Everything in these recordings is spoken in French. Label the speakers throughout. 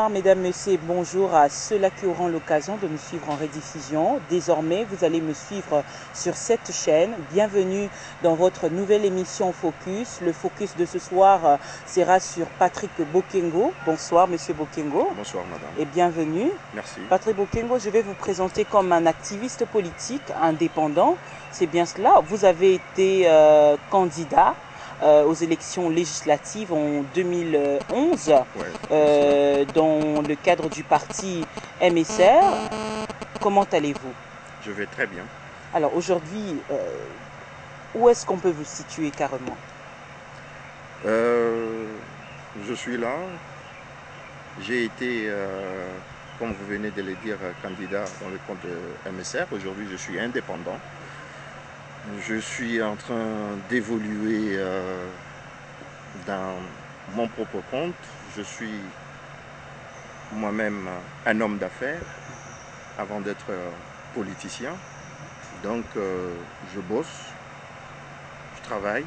Speaker 1: Bonsoir mesdames, messieurs, bonjour à ceux-là qui auront l'occasion de me suivre en rediffusion. Désormais, vous allez me suivre sur cette chaîne. Bienvenue dans votre nouvelle émission Focus. Le Focus de ce soir sera sur Patrick Bokengo. Bonsoir monsieur Bokengo.
Speaker 2: Bonsoir madame.
Speaker 1: Et bienvenue.
Speaker 2: Merci.
Speaker 1: Patrick Bokengo, je vais vous présenter comme un activiste politique indépendant. C'est bien cela. Vous avez été candidat aux élections législatives en 2011 dans le cadre du parti MSR. Comment allez-vous?
Speaker 2: Je vais très bien.
Speaker 1: Alors aujourd'hui, où est-ce qu'on peut vous situer carrément?
Speaker 2: Je suis là. J'ai été, comme vous venez de le dire, candidat dans le compte de MSR. Aujourd'hui, je suis indépendant. Je suis en train d'évoluer dans mon propre compte. Je suis moi-même un homme d'affaires avant d'être politicien. Donc je bosse, je travaille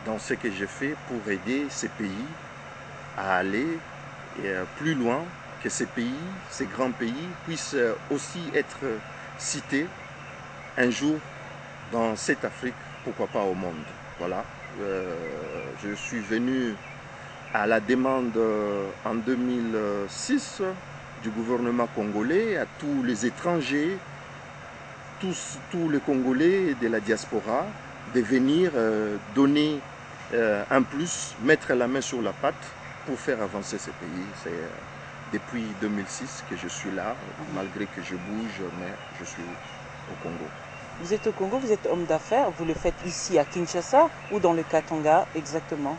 Speaker 2: dans ce que je fais pour aider ces pays à aller plus loin, que ces pays, ces grands pays puissent aussi être cités un jour dans cette Afrique, pourquoi pas au monde. Voilà. Je suis venu à la demande en 2006 du gouvernement congolais, à tous les étrangers, tous les Congolais de la diaspora, de venir donner un plus, mettre la main sur la pâte pour faire avancer ces pays. C'est depuis 2006 que je suis là, malgré que je bouge, mais je suis au Congo.
Speaker 1: Vous êtes au Congo, vous êtes homme d'affaires, vous le faites ici à Kinshasa ou dans le Katanga exactement?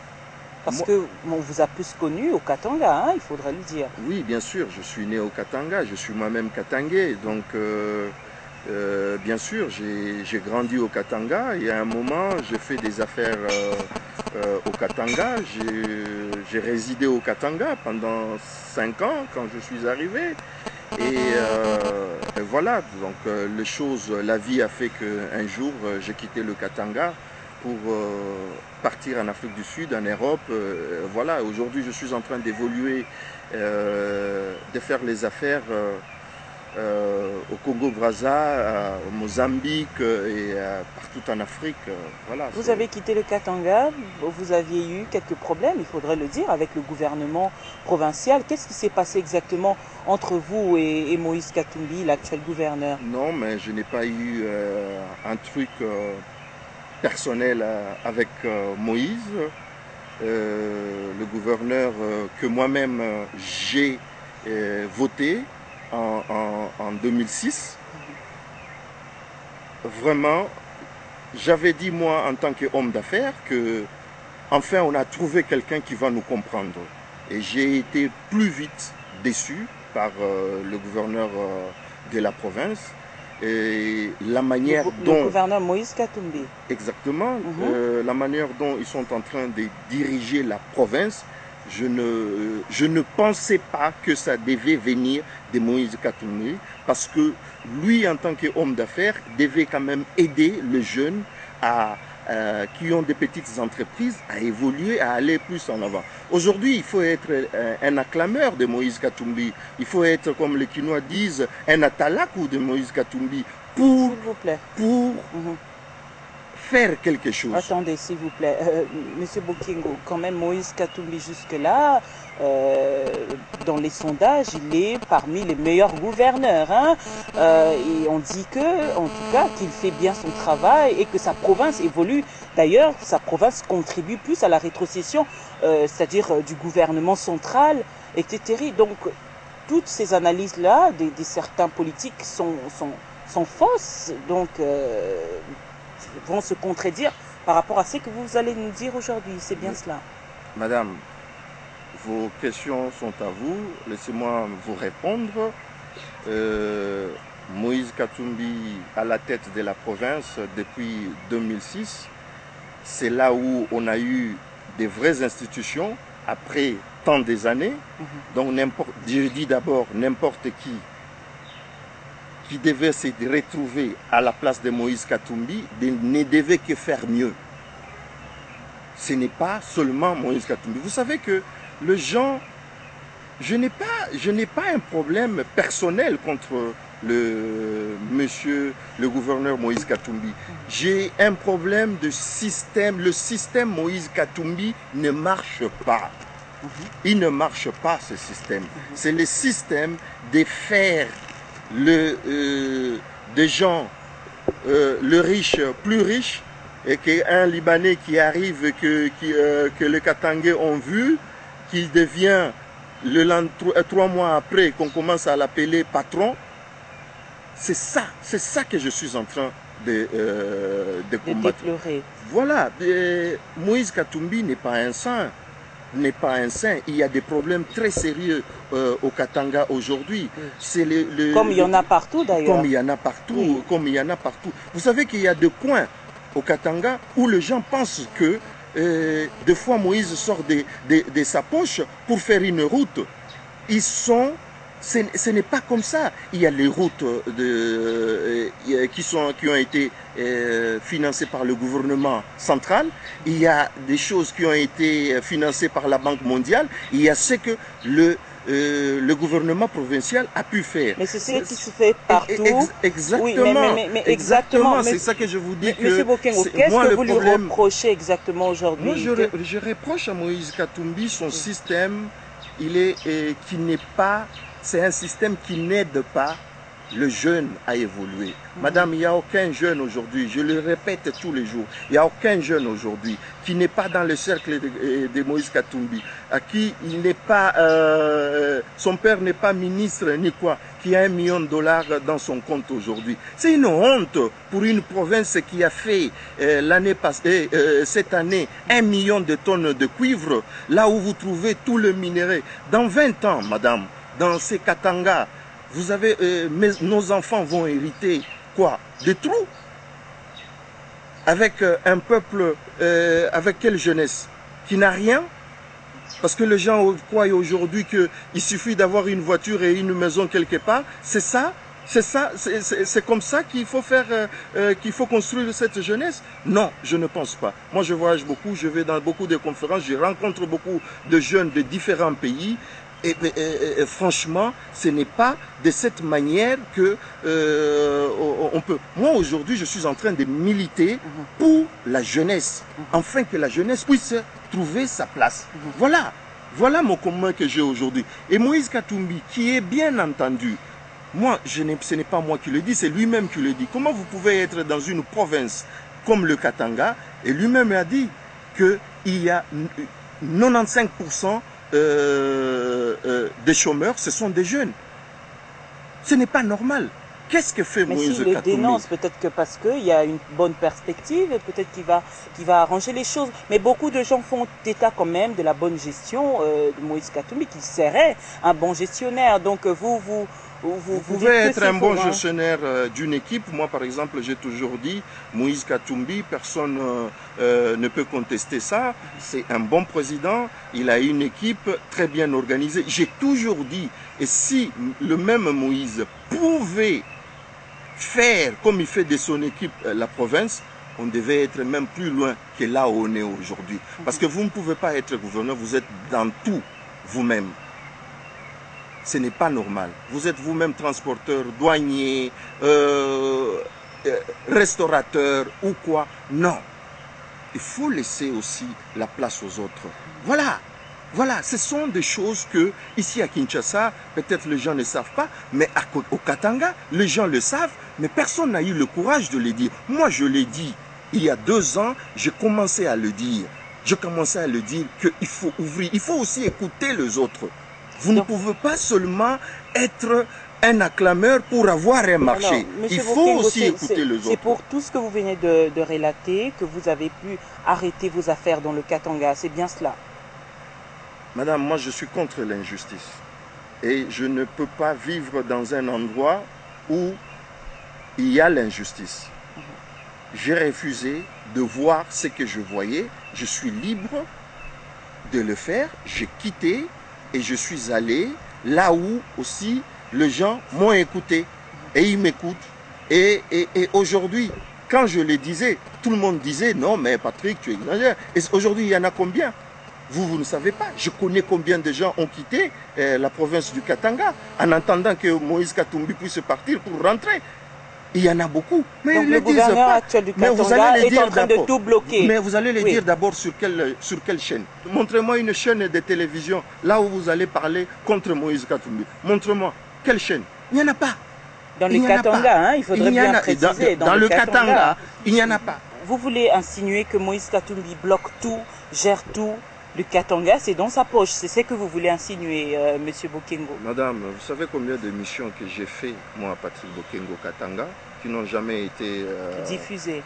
Speaker 1: Parce que on vous a plus connu au Katanga, hein, il faudrait le dire.
Speaker 2: Oui, bien sûr, je suis né au Katanga, je suis moi-même katangais, donc bien sûr, j'ai grandi au Katanga et à un moment, j'ai fait des affaires au Katanga, j'ai résidé au Katanga pendant 5 ans quand je suis arrivé. Et voilà, donc les choses, la vie a fait qu'un jour j'ai quitté le Katanga pour partir en Afrique du Sud, en Europe. Voilà, aujourd'hui je suis en train d'évoluer, de faire les affaires au Congo-Brazza, au Mozambique et partout en Afrique. Voilà,
Speaker 1: vous avez quitté le Katanga, vous aviez eu quelques problèmes, il faudrait le dire, avec le gouvernement provincial. Qu'est-ce qui s'est passé exactement entre vous et Moïse Katumbi, l'actuel gouverneur?
Speaker 2: Non, mais je n'ai pas eu un truc personnel avec Moïse. Le gouverneur que moi-même j'ai voté en 2006. Vraiment, j'avais dit moi en tant qu'homme d'affaires que enfin on a trouvé quelqu'un qui va nous comprendre. Et j'ai été plus vite déçu par le gouverneur de la province et la manière dont...
Speaker 1: Le gouverneur Moïse Katumbi.
Speaker 2: Exactement. La manière dont ils sont en train de diriger la province. Je ne pensais pas que ça devait venir de Moïse Katumbi parce que lui, en tant qu'homme d'affaires, devait quand même aider les jeunes qui ont des petites entreprises à évoluer, à aller plus en avant. Aujourd'hui, il faut être un acclameur de Moïse Katumbi. Il faut être, comme les Quinois disent, un atalakou de Moïse Katumbi pour,
Speaker 1: s'il vous plaît,
Speaker 2: pour faire quelque chose.
Speaker 1: Attendez, s'il vous plaît. Monsieur Bokengo, quand même, Moïse Katumbi jusque-là, dans les sondages, il est parmi les meilleurs gouverneurs. Hein, et on dit que, en tout cas, qu'il fait bien son travail et que sa province évolue. D'ailleurs, sa province contribue plus à la rétrocession, c'est-à-dire du gouvernement central, etc. Donc, toutes ces analyses-là, des certains politiques sont fausses. Donc, vont se contredire par rapport à ce que vous allez nous dire aujourd'hui. C'est bien cela.
Speaker 2: Madame, vos questions sont à vous. Laissez-moi vous répondre. Moïse Katumbi à la tête de la province depuis 2006. C'est là où on a eu des vraies institutions après tant des années. Donc, je dis d'abord, n'importe qui devait se retrouver à la place de Moïse Katumbi ne devait que faire mieux. Ce n'est pas seulement Moïse Katumbi. Vous savez que les gens je n'ai pas un problème personnel contre le gouverneur Moïse Katumbi. J'ai un problème de système. Le système Moïse Katumbi ne marche pas. Il ne marche pas, ce système. C'est le système de faire des gens, le riche plus riche, et qu'un Libanais qui arrive, que les Katangais ont vu, qu'il devient, 3 mois après, qu'on commence à l'appeler patron. C'est ça que je suis en train de combattre.
Speaker 1: Déplorer.
Speaker 2: Voilà, Moïse Katumbi n'est pas un saint. Il y a des problèmes très sérieux au Katanga aujourd'hui.
Speaker 1: Comme il y en a partout d'ailleurs.
Speaker 2: Comme il y en a partout, oui. Comme il y en a partout. Vous savez qu'il y a des coins au Katanga où les gens pensent que des fois Moïse sort de sa poche pour faire une route. Ce n'est pas comme ça. Il y a les routes qui ont été financées par le gouvernement central. Il y a des choses qui ont été financées par la Banque mondiale. Il y a ce que le gouvernement provincial a pu faire.
Speaker 1: Mais c'est ce qui se fait partout.
Speaker 2: Exactement.
Speaker 1: Oui, mais exactement.
Speaker 2: C'est ça que je vous dis.
Speaker 1: Monsieur Bokengo, qu'est-ce que vous lui reprochez exactement aujourd'hui?
Speaker 2: Moi, je reproche à Moïse Katumbi son système. Qui n'est pas... C'est un système qui n'aide pas le jeune à évoluer. Madame, il n'y a aucun jeune aujourd'hui, je le répète tous les jours, il n'y a aucun jeune aujourd'hui qui n'est pas dans le cercle de Moïse Katumbi, à qui il n'est pas, son père n'est pas ministre ni quoi, qui a $1 million dans son compte aujourd'hui. C'est une honte pour une province qui a fait cette année 1 million de tonnes de cuivre, là où vous trouvez tout le minerai. Dans 20 ans, madame, dans ces Katanga, vous avez, nos enfants vont hériter quoi? Des trous? Avec un peuple, avec quelle jeunesse? Qui n'a rien? Parce que les gens croient aujourd'hui qu'il suffit d'avoir une voiture et une maison quelque part. C'est ça? C'est comme ça qu'il faut faire, qu'il faut construire cette jeunesse? Non, je ne pense pas. Moi, je voyage beaucoup, je vais dans beaucoup de conférences, je rencontre beaucoup de jeunes de différents pays. Et franchement, ce n'est pas de cette manière que on peut. Moi, aujourd'hui, je suis en train de militer pour la jeunesse, afin que la jeunesse puisse trouver sa place. Voilà mon combat que j'ai aujourd'hui. Et Moïse Katumbi, qui est bien entendu, moi, ce n'est pas moi qui le dis, c'est lui-même qui le dit. Comment vous pouvez être dans une province comme le Katanga, et lui-même a dit qu'il y a 95% des chômeurs, ce sont des jeunes. Ce n'est pas normal. Qu'est-ce que fait Moïse Katumbi?
Speaker 1: Mais s'il le dénonce, peut-être que parce qu'il y a une bonne perspective, peut-être qu'il va arranger les choses. Mais beaucoup de gens font état quand même de la bonne gestion de Moïse Katumbi, qui serait un bon gestionnaire. Donc vous
Speaker 2: pouvez être un bon gestionnaire d'une équipe. Moi, par exemple, j'ai toujours dit, Moïse Katumbi, personne ne peut contester ça. C'est un bon président. Il a une équipe très bien organisée. J'ai toujours dit, et si le même Moïse pouvait faire comme il fait de son équipe la province, on devait être même plus loin que là où on est aujourd'hui. Parce que vous ne pouvez pas être gouverneur, vous êtes dans tout vous-même. Ce n'est pas normal. Vous êtes vous-même transporteur, douanier, restaurateur ou quoi. Non. Il faut laisser aussi la place aux autres. Voilà, ce sont des choses que, ici à Kinshasa, peut-être les gens ne savent pas, mais au Katanga, les gens le savent, mais personne n'a eu le courage de le dire. Moi, je l'ai dit. Il y a 2 ans, j'ai commencé à le dire. Je commençais à le dire qu'il faut ouvrir. Il faut aussi écouter les autres. Vous ne pouvez pas seulement être un acclameur pour avoir un marché. Il faut aussi écouter les autres.
Speaker 1: C'est pour tout ce que vous venez de relater que vous avez pu arrêter vos affaires dans le Katanga. C'est bien cela?
Speaker 2: Madame, moi je suis contre l'injustice. Et je ne peux pas vivre dans un endroit où il y a l'injustice. J'ai refusé de voir ce que je voyais. Je suis libre de le faire. J'ai quitté et je suis allé là où aussi les gens m'ont écouté. Et ils m'écoutent. Et aujourd'hui, quand je le disais, tout le monde disait, non mais Patrick, tu exagères. Et aujourd'hui, il y en a combien? Vous ne savez pas. Je connais combien de gens ont quitté la province du Katanga en attendant que Moïse Katumbi puisse partir pour rentrer. Il y en a beaucoup. Mais
Speaker 1: donc
Speaker 2: ils
Speaker 1: le gouverneur
Speaker 2: pas.
Speaker 1: actuel du Katanga est en train de tout bloquer.
Speaker 2: Mais vous allez les dire d'abord sur quelle chaîne. Montrez-moi une chaîne de télévision, là où vous allez parler contre Moïse Katumbi. Montrez-moi. Quelle chaîne? Il n'y en a pas.
Speaker 1: Dans le Katanga, hein, il faudrait bien préciser.
Speaker 2: Dans le Katanga, il n'y en a pas.
Speaker 1: Vous voulez insinuer que Moïse Katumbi bloque tout, gère tout? Le Katanga, c'est dans sa poche. C'est ce que vous voulez insinuer, Monsieur Bokengo.
Speaker 2: Madame, vous savez combien de missions que j'ai fait, moi, à Patrick Bokengo Katanga, qui n'ont jamais été diffusées,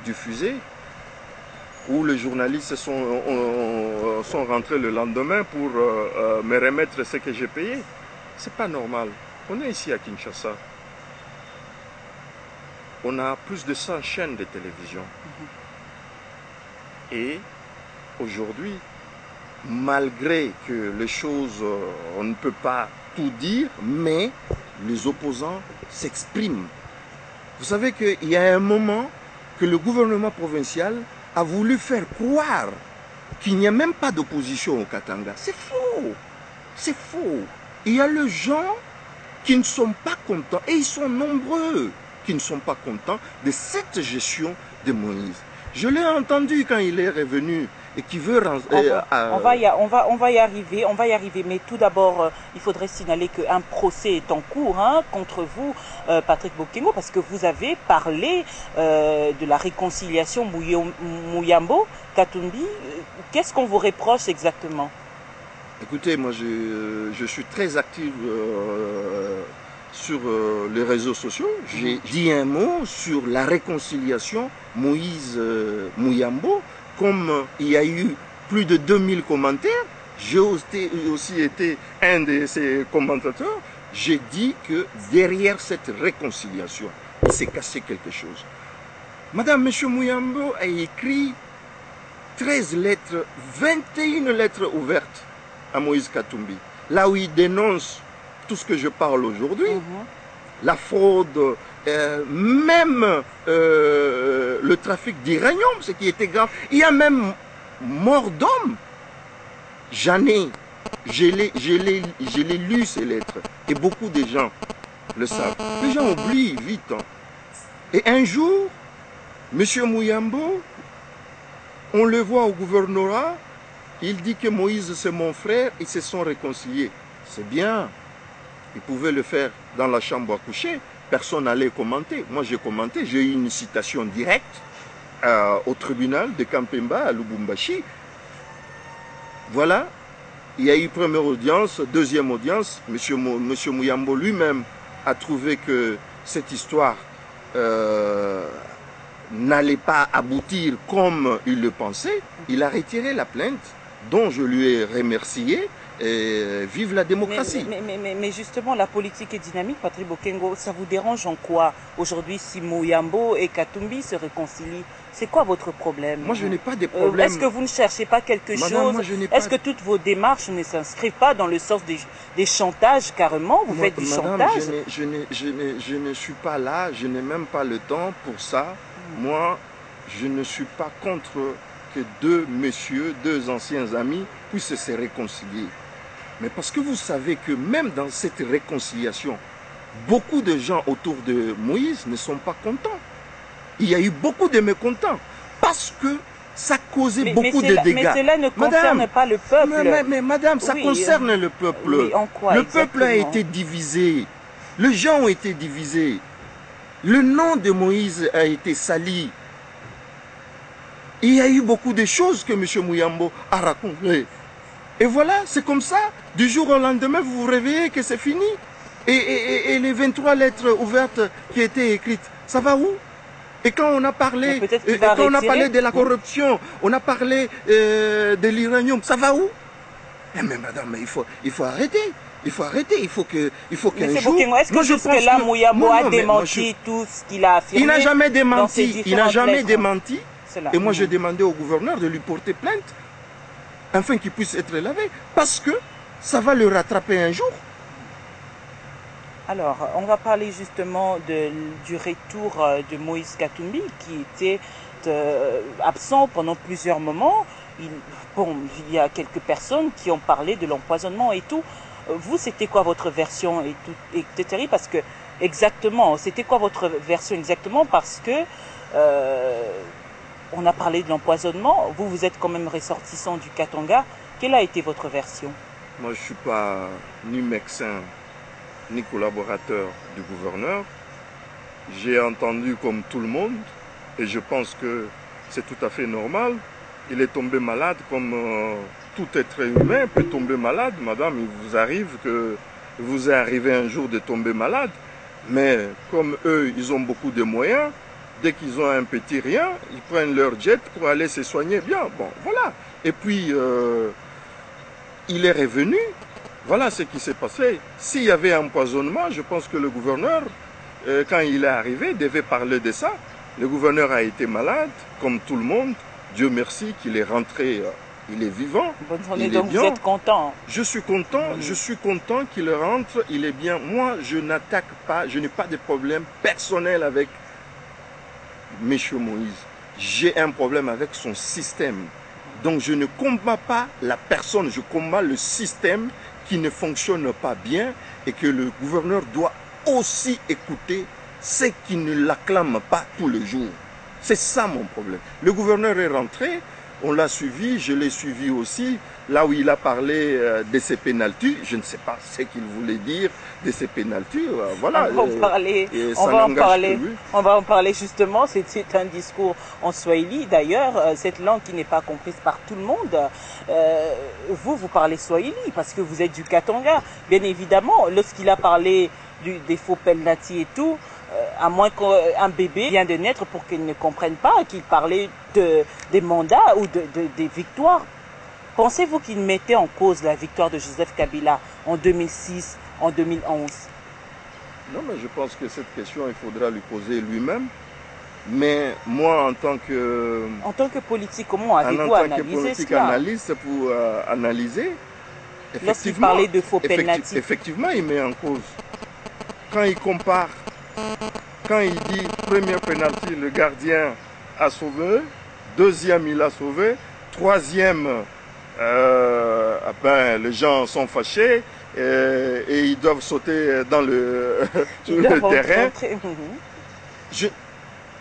Speaker 2: où les journalistes sont rentrés le lendemain pour me remettre ce que j'ai payé. C'est pas normal. On est ici à Kinshasa. On a plus de 100 chaînes de télévision. Et aujourd'hui, malgré que les choses, on ne peut pas tout dire, mais les opposants s'expriment. Vous savez qu'il y a un moment que le gouvernement provincial a voulu faire croire qu'il n'y a même pas d'opposition au Katanga. C'est faux. C'est faux. Il y a les gens qui ne sont pas contents, et ils sont nombreux, qui ne sont pas contents de cette gestion de Moïse. Je l'ai entendu quand il est revenu et qui veut...
Speaker 1: On va y arriver, mais tout d'abord, il faudrait signaler qu'un procès est en cours contre vous, Patrick Bokengo, parce que vous avez parlé de la réconciliation Mouyambo, Katumbi. Qu'est-ce qu'on vous reproche exactement?
Speaker 2: Écoutez, moi je suis très actif sur les réseaux sociaux. J'ai dit un mot sur la réconciliation Moïse Mouyambo. Comme il y a eu plus de 2000 commentaires, j'ai aussi été un de ces commentateurs. J'ai dit que derrière cette réconciliation, il s'est cassé quelque chose. Madame, Monsieur Mouyambo a écrit 13 lettres, 21 lettres ouvertes à Moïse Katumbi, là où il dénonce tout ce que je parle aujourd'hui, la fraude, même le trafic d'uranium, ce qui était grave. Il y a même mort d'hommes. Je l'ai lu ces lettres, et beaucoup de gens le savent. Les gens oublient vite. Et un jour, M. Mouyambo, on le voit au gouvernorat, il dit que Moïse c'est mon frère, ils se sont réconciliés. C'est bien. Il pouvait le faire dans la chambre à coucher. Personne n'allait commenter. Moi, j'ai commenté. J'ai eu une citation directe au tribunal de Kampemba à Lubumbashi. Voilà. Il y a eu première audience, deuxième audience. Monsieur Mouyambo lui-même a trouvé que cette histoire n'allait pas aboutir comme il le pensait. Il a retiré la plainte, dont je lui ai remercié. Et vive la démocratie.
Speaker 1: Mais justement, la politique est dynamique, Patrick Bokengo. Ça vous dérange en quoi aujourd'hui si Mouyambo et Katumbi se réconcilient? C'est quoi votre problème?
Speaker 2: Moi, je n'ai pas de problème.
Speaker 1: Est-ce que vous ne cherchez pas quelque chose? Est-ce que toutes vos démarches ne s'inscrivent pas dans le sens des chantages carrément? Vous faites du chantage?
Speaker 2: Je ne suis pas là, je n'ai même pas le temps pour ça. Moi, je ne suis pas contre que deux messieurs, deux anciens amis puissent se réconcilier. Mais parce que vous savez que même dans cette réconciliation, beaucoup de gens autour de Moïse ne sont pas contents. Il y a eu beaucoup de mécontents parce que ça causait beaucoup de dégâts.
Speaker 1: Mais cela ne concerne pas le peuple.
Speaker 2: Mais madame, ça concerne le peuple.
Speaker 1: Oui, en quoi,
Speaker 2: le peuple a été divisé. Les gens ont été divisés. Le nom de Moïse a été sali. Il y a eu beaucoup de choses que M. Mouyambo a racontées. Et voilà, c'est comme ça. Du jour au lendemain, vous vous réveillez que c'est fini. Et les 23 lettres ouvertes qui étaient écrites, ça va où? Et quand on a parlé, de la corruption, on a parlé de l'uranium, ça va où? Mais madame, il faut arrêter. Il faut arrêter, il faut qu'un jour...
Speaker 1: Est-ce que jusque-là, Mouyambo a démenti tout ce qu'il a affirmé?
Speaker 2: Il n'a jamais démenti. Il n'a jamais démenti. Et moi, j'ai demandé au gouverneur de lui porter plainte, afin qu'il puisse être lavé, parce que ça va le rattraper un jour.
Speaker 1: Alors, on va parler justement du retour de Moïse Katumbi, qui était absent pendant plusieurs moments. bon, il y a quelques personnes qui ont parlé de l'empoisonnement et tout. Vous, c'était quoi votre version et tout, etc. Parce que, exactement, c'était quoi votre version exactement? Parce que on a parlé de l'empoisonnement. Vous, vous êtes quand même ressortissant du Katanga. Quelle a été votre version?
Speaker 2: Moi, je ne suis pas ni médecin, ni collaborateur du gouverneur. J'ai entendu comme tout le monde, et je pense que c'est tout à fait normal. Il est tombé malade comme tout être humain peut tomber malade. Madame, il vous est arrivé un jour de tomber malade. Mais comme eux, ils ont beaucoup de moyens, dès qu'ils ont un petit rien, ils prennent leur jet pour aller se soigner bien. Bon, voilà. Et puis, il est revenu. Voilà ce qui s'est passé. S'il y avait un empoisonnement, je pense que le gouverneur, quand il est arrivé, devait parler de ça. Le gouverneur a été malade, comme tout le monde. Dieu merci qu'il est rentré, il est vivant.
Speaker 1: Bonne journée, donc vous êtes content?
Speaker 2: Je suis content, je suis content qu'il rentre, il est bien. Moi, je n'attaque pas, je n'ai pas de problème personnel avec M. Moïse. J'ai un problème avec son système. Donc je ne combats pas la personne, je combats le système qui ne fonctionne pas bien et que le gouverneur doit aussi écouter ceux qui ne l'acclament pas tous les jours. C'est ça mon problème. Le gouverneur est rentré, on l'a suivi, je l'ai suivi aussi, là où il a parlé de ses pénaltys. Je ne sais pas ce qu'il voulait dire de ses pénaltys. Voilà.
Speaker 1: On va en parler justement. C'est un discours en swahili d'ailleurs, cette langue qui n'est pas comprise par tout le monde. Vous parlez swahili parce que vous êtes du Katanga. Bien évidemment, lorsqu'il a parlé des faux penalty et tout, à moins qu'un bébé vient de naître pour qu'il ne comprenne pas qu'il parlait des mandats ou des victoires. Pensez-vous qu'il mettait en cause la victoire de Joseph Kabila en 2006, en 2011?
Speaker 2: Non, mais je pense que cette question, il faudra lui poser lui-même. Mais moi, en tant que...
Speaker 1: En tant que politique, comment avez-vous analysé cela?
Speaker 2: Analyste pour analyser,
Speaker 1: lorsqu'il parlait de faux penalty.
Speaker 2: Effectivement, il met en cause. Quand il compare, quand il dit premier penalty, le gardien a sauvé, deuxième, il a sauvé, troisième, les gens sont fâchés et ils doivent sauter dans le, sur le terrain.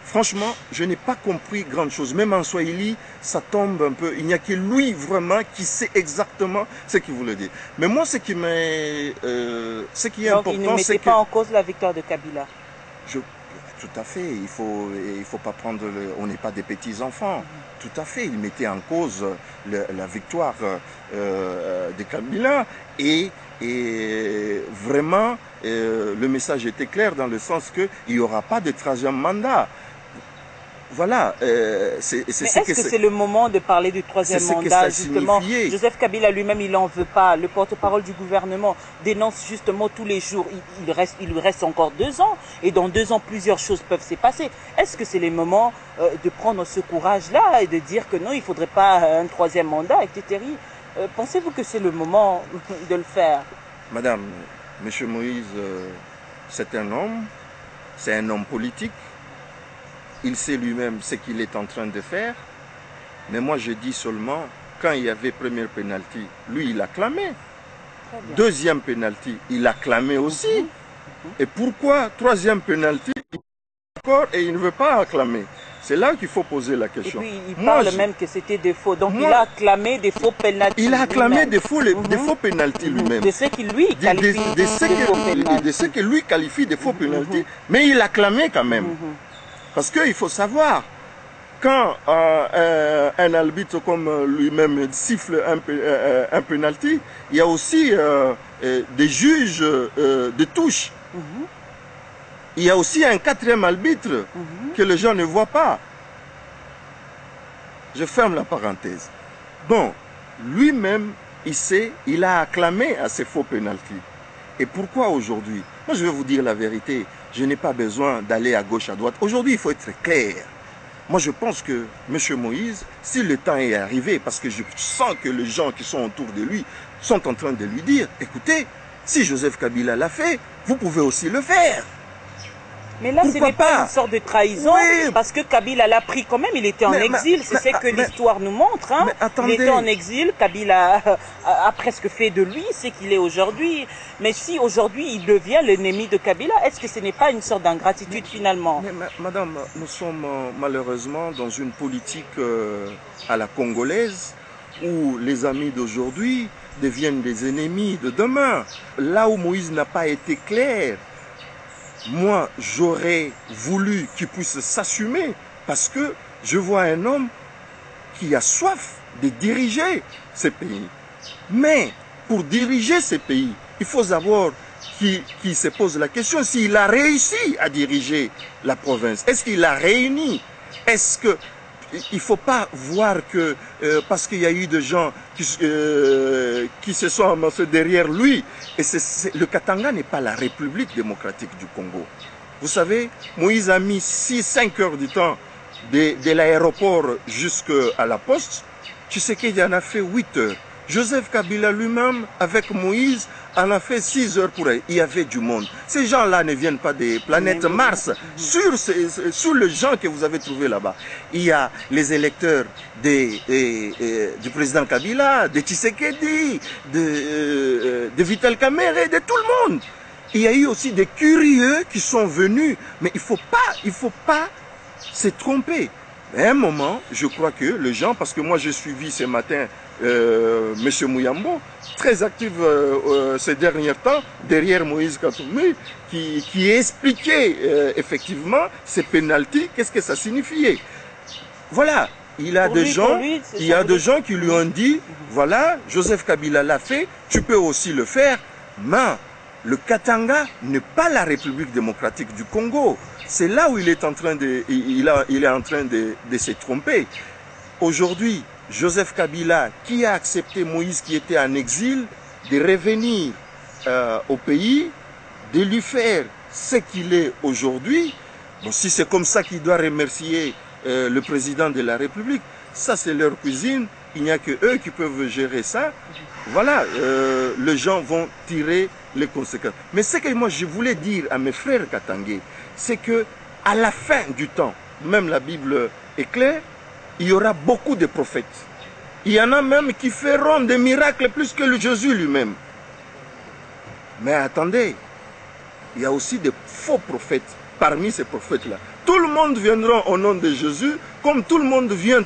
Speaker 2: Franchement, je n'ai pas compris grande chose. Même en swahili, ça tombe un peu. Il n'y a que lui vraiment qui sait exactement ce qu'il voulait dire. Mais moi, ce qui est important,
Speaker 1: il ne mettait pas en cause la victoire de Kabila.
Speaker 2: Tout à fait. Il faut pas prendre. On n'est pas des petits enfants. Tout à fait. Il mettait en cause la victoire de Kabila et vraiment, le message était clair dans le sens qu'il n'y aura pas de troisième mandat. Voilà.
Speaker 1: Est-ce que c'est le moment de parler du troisième mandat, justement? Joseph Kabila lui-même, il n'en veut pas. Le porte-parole du gouvernement dénonce justement tous les jours. Il lui reste encore 2 ans. Et dans 2 ans, plusieurs choses peuvent se passer. Est-ce que c'est le moment de prendre ce courage-là et de dire que non, il ne faudrait pas un troisième mandat, etc. Pensez-vous que c'est le moment de le faire?
Speaker 2: Madame, M. Moïse, c'est un homme politique. Il sait lui-même ce qu'il est en train de faire. Mais moi, je dis seulement, quand il y avait premier penalty, lui, il a clamé. Deuxième penalty, il a clamé aussi. Et pourquoi troisième penalty, il est d'accord et il ne veut pas acclamer? C'est là qu'il faut poser la question.
Speaker 1: Et puis, il parle même que c'était des faux. Donc, il a acclamé des faux penalty.
Speaker 2: Il a acclamé des faux penalty lui-même.
Speaker 1: De ce qu'il lui qualifie de faux penalty.
Speaker 2: De ce que lui qualifie de faux penalty. Mais il a acclamé quand même. Parce qu'il faut savoir, quand un arbitre comme lui-même siffle un penalty, il y a aussi des juges de touche. Il y a aussi un quatrième arbitre que les gens ne voient pas. Je ferme la parenthèse. Bon, lui-même, il sait, il a acclamé à ces faux penalty. Et pourquoi aujourd'hui? Moi, je vais vous dire la vérité. Je n'ai pas besoin d'aller à gauche, à droite. Aujourd'hui, il faut être clair. Moi, je pense que M. Moïse, si le temps est arrivé, parce que je sens que les gens qui sont autour de lui sont en train de lui dire, écoutez, si Joseph Kabila l'a fait, vous pouvez aussi le faire.
Speaker 1: Mais là, ce n'est pas une sorte de trahison,
Speaker 2: oui.
Speaker 1: parce que Kabila l'a pris quand même, il était en exil, c'est ce que l'histoire nous montre. Hein. Il était en exil, Kabila a presque fait de lui ce qu'il est aujourd'hui. Mais si aujourd'hui il devient l'ennemi de Kabila, est-ce que ce n'est pas une sorte d'ingratitude finalement?
Speaker 2: Mais madame, nous sommes malheureusement dans une politique à la congolaise, où les amis d'aujourd'hui deviennent des ennemis de demain. Là où Moïse n'a pas été clair, moi, j'aurais voulu qu'il puisse s'assumer parce que je vois un homme qui a soif de diriger ces pays. Mais pour diriger ces pays, il faut d'abord qu'il se pose la question s'il a réussi à diriger la province. Est-ce qu'il a réuni? Est-ce que il ne faut pas voir que parce qu'il y a eu des gens qui se sont amassés derrière lui, et le Katanga n'est pas la République démocratique du Congo. Vous savez, Moïse a mis 5 heures du temps de l'aéroport jusqu'à la poste. Tshisekedi en a fait 8 heures. Joseph Kabila lui-même, avec Moïse, en a fait 6 heures pour elle. Il y avait du monde. Ces gens-là ne viennent pas des planètes Mars. Sur les gens que vous avez trouvés là-bas, il y a les électeurs du président Kabila, de Tshisekedi, de Vital Kamerhe, de tout le monde. Il y a eu aussi des curieux qui sont venus. Mais il faut pas se tromper. À un moment, je crois que les gens, parce que moi j'ai suivi ce matin M. Mouyambo, très actif ces derniers temps, derrière Moïse Katumbi, qui expliquait effectivement ces pénaltys, qu'est-ce que ça signifiait. Voilà, il y a des gens qui lui ont dit, voilà, Joseph Kabila l'a fait, tu peux aussi le faire, mais le Katanga n'est pas la République démocratique du Congo. C'est là où il est en train de se tromper. Aujourd'hui, Joseph Kabila, qui a accepté Moïse qui était en exil, de revenir au pays, de lui faire ce qu'il est aujourd'hui. Bon, si c'est comme ça qu'il doit remercier le président de la République, ça c'est leur cuisine, il n'y a que eux qui peuvent gérer ça. Voilà, les gens vont tirer les conséquences. Mais ce que moi je voulais dire à mes frères katangais, c'est que à la fin du temps, même la Bible est claire, il y aura beaucoup de prophètes. Il y en a même qui feront des miracles plus que le Jésus lui-même. Mais attendez, il y a aussi des faux prophètes parmi ces prophètes-là. Tout le monde viendra au nom de Jésus, comme tout le monde vient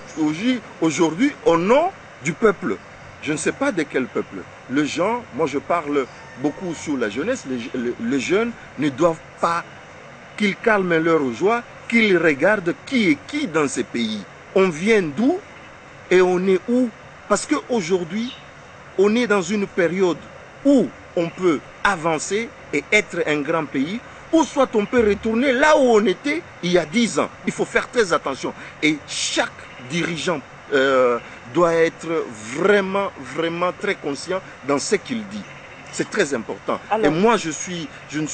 Speaker 2: aujourd'hui au nom du peuple. Je ne sais pas de quel peuple. Les gens, moi je parle beaucoup sur la jeunesse, les jeunes ne doivent pas qu'ils calment leur joie, qu'ils regardent qui est qui dans ces pays. On vient d'où et on est où? Parce qu'aujourd'hui, on est dans une période où on peut avancer et être un grand pays, ou soit on peut retourner là où on était il y a 10 ans. Il faut faire très attention. Et chaque dirigeant doit être vraiment très conscient dans ce qu'il dit. C'est très important. Alors, et moi, je ne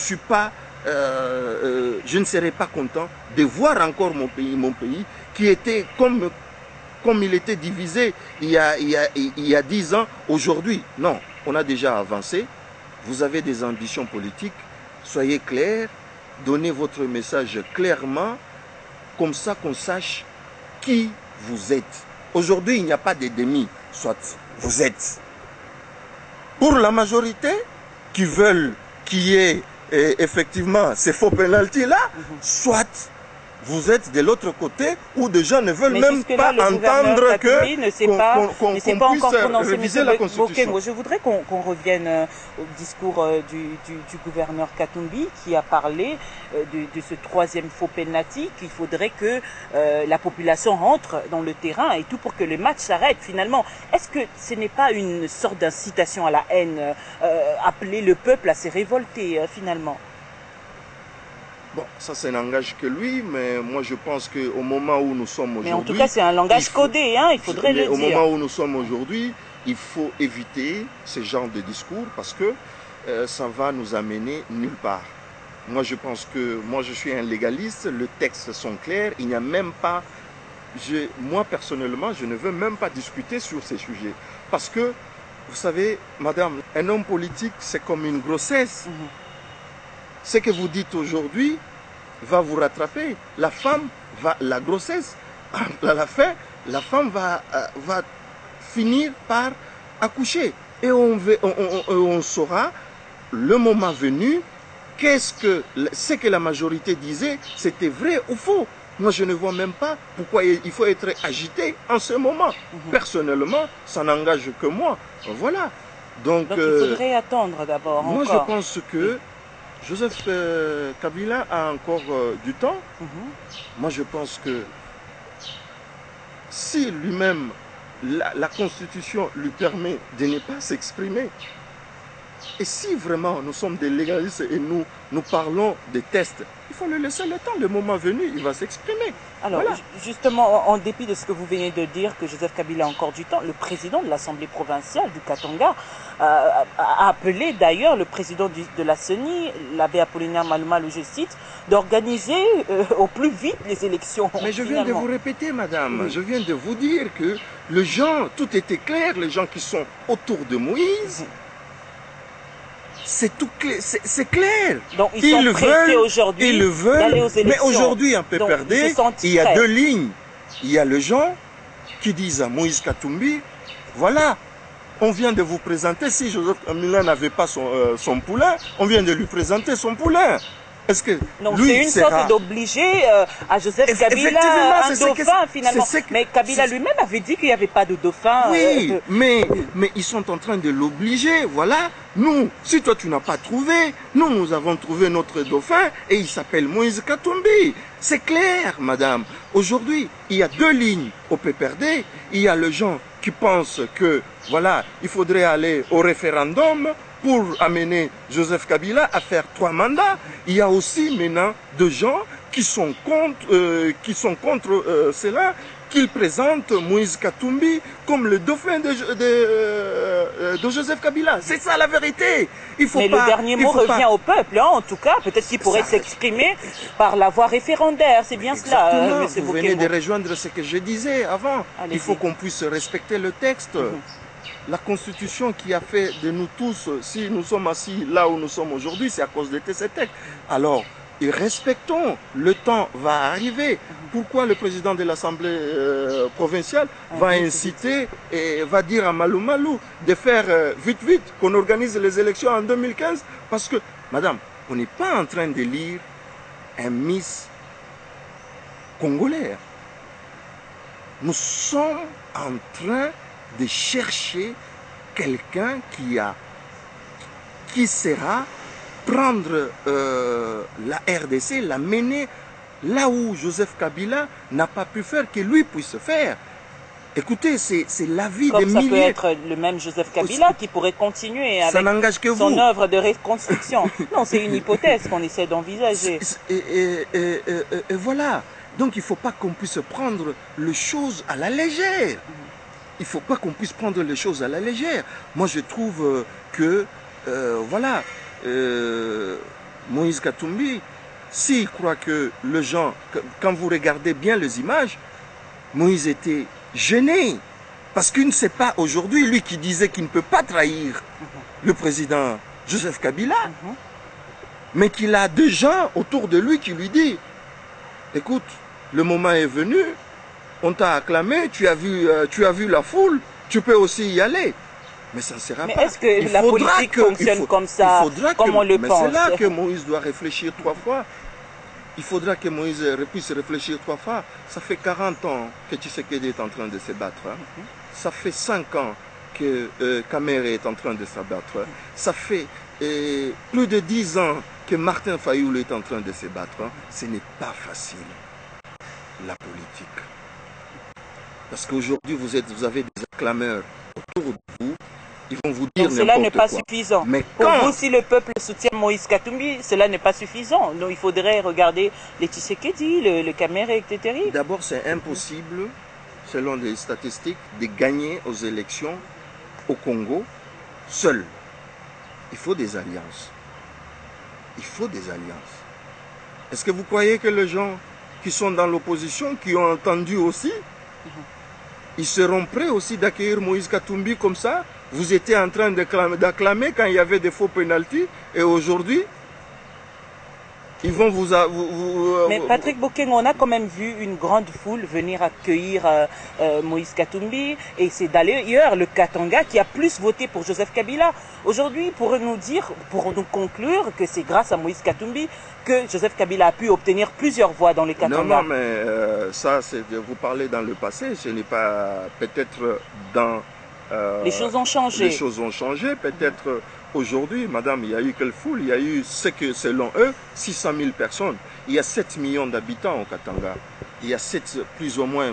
Speaker 2: serais pas content de voir encore mon pays qui était comme il était divisé il y a 10 ans. Aujourd'hui, non, on a déjà avancé. Vous avez des ambitions politiques. Soyez clairs, donnez votre message clairement, comme ça qu'on sache qui vous êtes. Aujourd'hui, il n'y a pas de demi, soit vous êtes. Pour la majorité qui veulent qu'il y ait effectivement ces faux pénaltys-là, soit vous êtes de l'autre côté où des gens ne veulent même pas entendre qu'on puisse réviser la Constitution.
Speaker 1: Je voudrais qu'on revienne au discours du gouverneur Katumbi qui a parlé de ce troisième faux penalty, qu'il faudrait que la population rentre dans le terrain et tout pour que le match s'arrête finalement. Est-ce que ce n'est pas une sorte d'incitation à la haine, appeler le peuple à se révolter finalement?
Speaker 2: Bon, ça c'est un langage que lui, mais moi je pense qu'au moment où nous sommes aujourd'hui...
Speaker 1: Mais en tout cas c'est un langage codé, hein, il faudrait le dire.
Speaker 2: Au moment où nous sommes aujourd'hui, il faut éviter ce genre de discours parce que ça va nous amener nulle part. Moi je pense que, moi je suis un légaliste, les textes sont clairs, il n'y a même pas... moi personnellement, je ne veux même pas discuter sur ces sujets. Parce que, vous savez, madame, un homme politique c'est comme une grossesse. Ce que vous dites aujourd'hui, va vous rattraper. La femme va, la grossesse, à la fin, la femme va finir par accoucher. Et on saura, le moment venu, ce que la majorité disait, c'était vrai ou faux. Moi, je ne vois même pas pourquoi il faut être agité en ce moment. Personnellement, ça n'engage que moi. Voilà. Donc
Speaker 1: il faudrait attendre d'abord.
Speaker 2: Moi, je pense que Joseph Kabila a encore du temps. Moi, je pense que si lui-même, la Constitution lui permet de ne pas s'exprimer, et si vraiment nous sommes des légalistes et nous parlons des tests, il faut lui laisser le temps. Le moment venu, il va s'exprimer.
Speaker 1: Alors, voilà. Justement, en dépit de ce que vous venez de dire, que Joseph Kabila a encore du temps, le président de l'Assemblée provinciale du Katanga a appelé d'ailleurs le président de la CENI, l'abbé Apollinaire Malumalu, je cite, d'organiser au plus vite les élections.
Speaker 2: Mais je viens de vous répéter, madame, je viens de vous dire que les gens, tout était clair, les gens qui sont autour de Moïse, c'est tout clair, c'est clair.
Speaker 1: Donc ils sont pressés aujourd'hui d'aller aux élections.
Speaker 2: Mais aujourd'hui, en PPRD, il y a deux lignes. Il y a les gens qui disent à Moïse Katumbi, voilà, on vient de vous présenter, si Joseph Kabila n'avait pas son poulain, on vient de lui présenter son poulain. Est-ce que
Speaker 1: c'est une sorte d'obliger à Joseph Kabila un dauphin finalement. Mais Kabila lui-même avait dit qu'il n'y avait pas de dauphin.
Speaker 2: Oui, mais ils sont en train de l'obliger. Voilà, nous, si toi tu n'as pas trouvé, nous avons trouvé notre dauphin et il s'appelle Moïse Katumbi. C'est clair, madame. Aujourd'hui, il y a deux lignes au PPRD. Il y a les gens qui pensent que, voilà, il faudrait aller au référendum pour amener Joseph Kabila à faire 3 mandats. Il y a aussi maintenant des gens qui sont contre cela, qu'ils présentent Moïse Katumbi comme le dauphin de Joseph Kabila. C'est ça la vérité.
Speaker 1: Mais le dernier mot revient au peuple, hein, en tout cas. Peut-être qu'il pourrait s'exprimer par la voie référendaire. C'est bien cela, M.
Speaker 2: Vous venez de rejoindre ce que je disais avant. Il faut qu'on puisse respecter le texte. La Constitution qui a fait de nous tous, si nous sommes assis là où nous sommes aujourd'hui, c'est à cause de ces textes. Alors, respectons, le temps va arriver. Pourquoi le président de l'Assemblée provinciale va inciter et va dire à Malumalu de faire vite, qu'on organise les élections en 2015? Parce que, madame, on n'est pas en train de lire un Miss congolais. Nous sommes en train de chercher quelqu'un qui sera prendre la RDC, la mener là où Joseph Kabila n'a pas pu faire, que lui puisse faire. Écoutez, c'est l'avis des milliers.
Speaker 1: Ça peut être le même Joseph Kabila qui pourrait continuer avec
Speaker 2: que
Speaker 1: son œuvre de reconstruction. Non, c'est une hypothèse qu'on essaie d'envisager.
Speaker 2: Et voilà. Donc il ne faut pas qu'on puisse prendre les choses à la légère. Il ne faut pas qu'on puisse prendre les choses à la légère. Moi, je trouve que, voilà, Moïse Katumbi, s'il croit que les gens, quand vous regardez bien les images, Moïse était gêné. Parce qu'il ne sait pas aujourd'hui, lui qui disait qu'il ne peut pas trahir le président Joseph Kabila, mais qu'il a des gens autour de lui qui lui disent, écoute, le moment est venu, on t'a acclamé, tu as vu la foule, tu peux aussi y aller. Mais ça ne sera pas.
Speaker 1: Mais est-ce que la politique fonctionne comme ça, comme on le pense?
Speaker 2: C'est là que Moïse doit réfléchir 3 fois. Il faudra que Moïse puisse réfléchir 3 fois. Ça fait 40 ans que Tshisekedi est en train de se battre. Ça fait 5 ans que Kamere est en train de se battre. Ça fait plus de 10 ans que Martin Fayoul est en train de se battre. Ce n'est pas facile, la politique. Parce qu'aujourd'hui, vous avez des acclameurs autour de vous, ils vont vous dire n'importe quoi.
Speaker 1: Cela n'est pas suffisant.
Speaker 2: Mais
Speaker 1: pour vous, si le peuple soutient Moïse Katumbi, cela n'est pas suffisant. Donc il faudrait regarder les Tshisekedi, le Kamere, etc.
Speaker 2: D'abord, c'est impossible, selon les statistiques, de gagner aux élections au Congo seul. Il faut des alliances. Il faut des alliances. Est-ce que vous croyez que les gens qui sont dans l'opposition, qui ont entendu aussi, ils seront prêts aussi d'accueillir Moïse Katumbi comme ça? Vous étiez en train d'acclamer quand il y avait des faux pénaltys, et aujourd'hui, Ils vont vous...
Speaker 1: Mais Patrick Bokengo, on a quand même vu une grande foule venir accueillir Moïse Katumbi. Et c'est d'ailleurs le Katanga qui a plus voté pour Joseph Kabila. Aujourd'hui, pour nous conclure que c'est grâce à Moïse Katumbi que Joseph Kabila a pu obtenir plusieurs voix dans les Katanga.
Speaker 2: Non, mais ça, c'est de vous parler dans le passé. Ce n'est pas peut-être dans...
Speaker 1: les choses ont changé.
Speaker 2: Les choses ont changé. Peut-être aujourd'hui, madame, il y a eu quelle foule? Il y a eu, ce que selon eux, 600 000 personnes. Il y a 7 millions d'habitants au Katanga. Il y a 7, plus ou moins,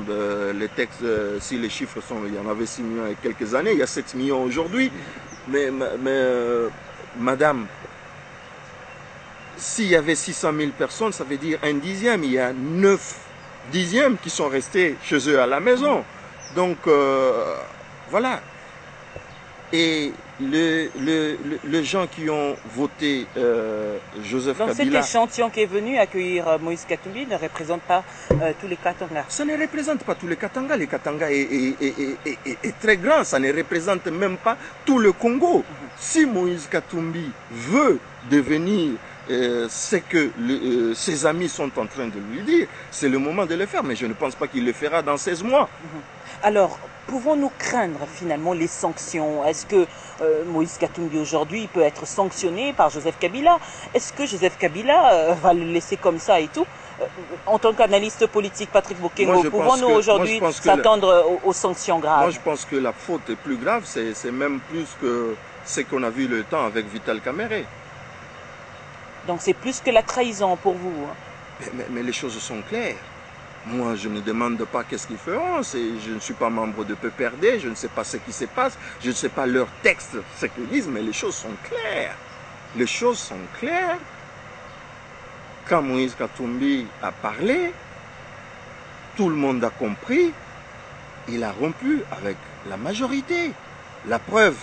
Speaker 2: les textes, si les chiffres sont... Il y en avait 6 millions il y a quelques années. Il y a 7 millions aujourd'hui. Mais madame, s'il y avait 600 000 personnes, ça veut dire un dixième. Il y a 9 dixièmes qui sont restés chez eux à la maison. Donc, voilà. Et les gens qui ont voté Joseph Kabila...
Speaker 1: Donc cet échantillon qui est venu accueillir Moïse Katumbi ne représente pas tous les Katanga.
Speaker 2: Ça ne représente pas tous les Katanga. Le Katanga est très grand. Ça ne représente même pas tout le Congo. Si Moïse Katumbi veut devenir ce que ses amis sont en train de lui dire, c'est le moment de le faire. Mais je ne pense pas qu'il le fera dans 16 mois.
Speaker 1: Alors, pouvons-nous craindre finalement les sanctions? Est-ce que Moïse Katumbi aujourd'hui peut être sanctionné par Joseph Kabila? Est-ce que Joseph Kabila va le laisser comme ça et tout? En tant qu'analyste politique, Patrick Bokengo, pouvons-nous aujourd'hui s'attendre aux sanctions graves?
Speaker 2: Moi, je pense que la faute est plus grave. C'est même plus que ce qu'on a vu le temps avec Vital Kamerhe.
Speaker 1: Donc c'est plus que la trahison pour vous, hein?
Speaker 2: Mais les choses sont claires. Moi, je ne demande pas qu'est-ce qu'ils feront. Je ne suis pas membre de PPRD, je ne sais pas ce qui se passe, je ne sais pas leurs textes, ce qu'ils disent, mais les choses sont claires. Les choses sont claires. Quand Moïse Katumbi a parlé, tout le monde a compris, il a rompu avec la majorité. La preuve,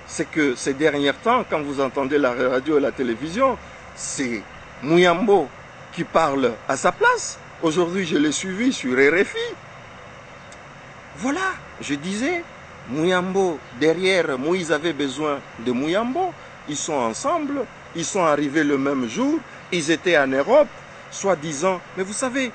Speaker 2: c'est que ces derniers temps, quand vous entendez la radio et la télévision, c'est Muyambo qui parle à sa place. Aujourd'hui, je l'ai suivi sur RFI. Voilà, je disais, Muyambo, derrière, Moïse avait besoin de Muyambo. Ils sont ensemble, ils sont arrivés le même jour, ils étaient en Europe, soi-disant. Mais vous savez,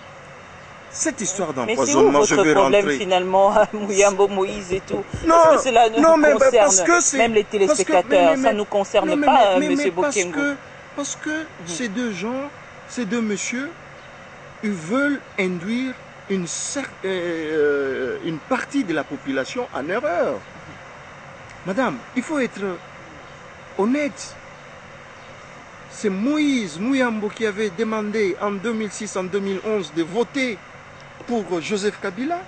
Speaker 2: cette histoire d'empoisonnement, je vais rentrer...
Speaker 1: Mais c'est où votre problème finalement, Muyambo, Moïse et tout?
Speaker 2: Non,
Speaker 1: parce que cela nous concerne,
Speaker 2: parce que
Speaker 1: même les téléspectateurs, ça ne nous concerne pas, M. Bokengo.
Speaker 2: Parce que ces deux gens, ces deux messieurs, ils veulent induire une partie de la population en erreur. Madame, il faut être honnête. C'est Moïse Muyambo qui avait demandé en 2006, en 2011 de voter pour Joseph Kabila.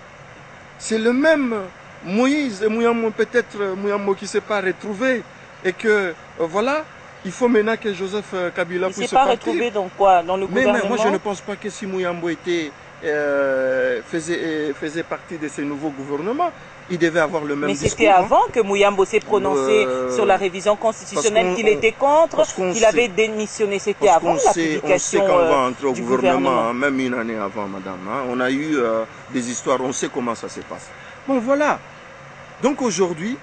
Speaker 2: C'est le même Moïse et Muyambo, peut-être Muyambo qui ne s'est pas retrouvé et que voilà. Il faut maintenant que Joseph Kabila puisse partir.
Speaker 1: Il ne s'est pas retrouvé dans quoi? Dans le gouvernement?
Speaker 2: Mais moi, je ne pense pas que si Muyambo faisait partie de ce nouveau gouvernement, il devait avoir le même discours.
Speaker 1: Mais c'était avant que Muyambo s'est prononcé sur la révision constitutionnelle, qu'il était contre, qu'il avait démissionné. C'était avant la publication
Speaker 2: on sait qu'on va entrer au
Speaker 1: du
Speaker 2: gouvernement, même une année avant, madame. Hein. On a eu des histoires, on sait comment ça se passe. Bon, voilà. Donc aujourd'hui,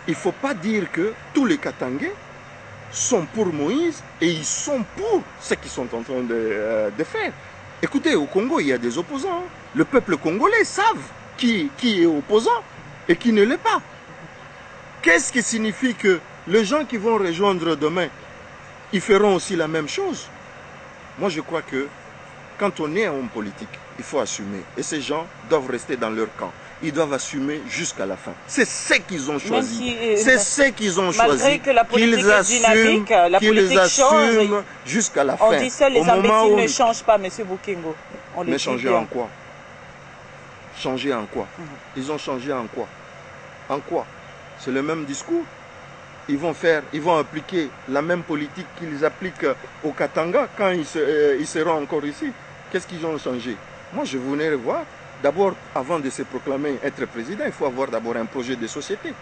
Speaker 2: il ne faut pas dire que tous les Katangais sont pour Moïse et ils sont pour ce qu'ils sont en train de faire. Écoutez, au Congo, il y a des opposants. Le peuple congolais savent qui est opposant et qui ne l'est pas. Qu'est-ce qui signifie que les gens qui vont rejoindre demain, ils feront aussi la même chose? Moi, je crois que quand on est un homme politique, il faut assumer. Et ces gens doivent rester dans leur camp. Ils doivent assumer jusqu'à la fin. C'est ce qu'ils ont choisi. C'est ce qu'ils ont choisi.
Speaker 1: Malgré que la politique est dynamique, la politique change.
Speaker 2: Jusqu'à la fin.
Speaker 1: On dit seuls les imbéciles ne changent pas, M. Bokengo.
Speaker 2: Mais changer en quoi? Changer en quoi? Ils ont changé en quoi? En quoi? C'est le même discours. Ils vont appliquer la même politique qu'ils appliquent au Katanga quand ils seront encore ici. Qu'est-ce qu'ils ont changé? Moi, je voulais voir. D'abord, avant de se proclamer être président, il faut avoir d'abord un projet de société.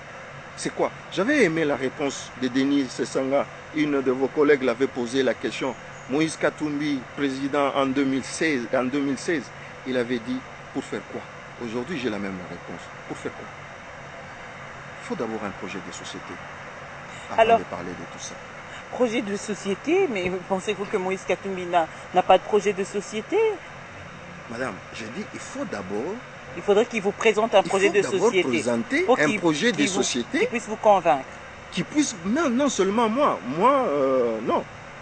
Speaker 2: C'est quoi? J'avais aimé la réponse de Denis Sessanga. Une de vos collègues l'avait posé la question. Moïse Katumbi, président en 2016, il avait dit, pour faire quoi? Aujourd'hui, j'ai la même réponse. Pour faire quoi? Il faut d'abord un projet de société avant de parler de tout ça.
Speaker 1: projet de société, mais pensez-vous que Moïse Katumbi n'a pas de projet de société?
Speaker 2: Madame, j'ai dit, il faut d'abord...
Speaker 1: Il faudrait qu'il vous présente un projet de société.
Speaker 2: Présenter un projet de société
Speaker 1: qui puisse vous convaincre.
Speaker 2: Qui puisse, non seulement moi,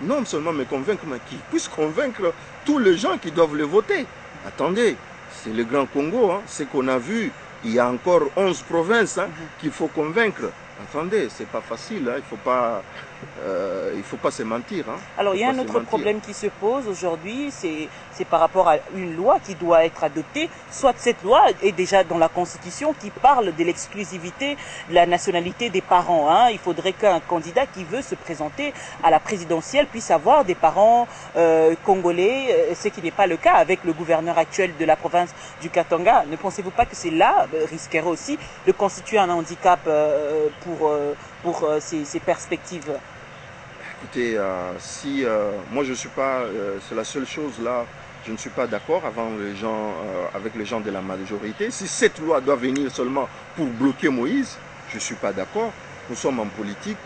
Speaker 2: non seulement me convaincre, mais qui puisse convaincre tous les gens qui doivent le voter. Attendez, c'est le Grand Congo, hein, ce qu'on a vu, il y a encore 11 provinces qu'il faut convaincre. Attendez, c'est pas facile, hein, il faut pas se mentir. Hein.
Speaker 1: Alors il y a un autre problème qui se pose aujourd'hui, c'est par rapport à une loi qui doit être adoptée. Soit cette loi est déjà dans la Constitution qui parle de l'exclusivité de la nationalité des parents. Hein. Il faudrait qu'un candidat qui veut se présenter à la présidentielle puisse avoir des parents congolais, ce qui n'est pas le cas avec le gouverneur actuel de la province du Katanga. Ne pensez-vous pas que cela risquerait aussi de constituer un handicap pour ces perspectives?
Speaker 2: Écoutez, moi je ne suis pas, c'est la seule chose là, je ne suis pas d'accord avec les gens de la majorité. Si cette loi doit venir seulement pour bloquer Moïse, je ne suis pas d'accord. Nous sommes en politique.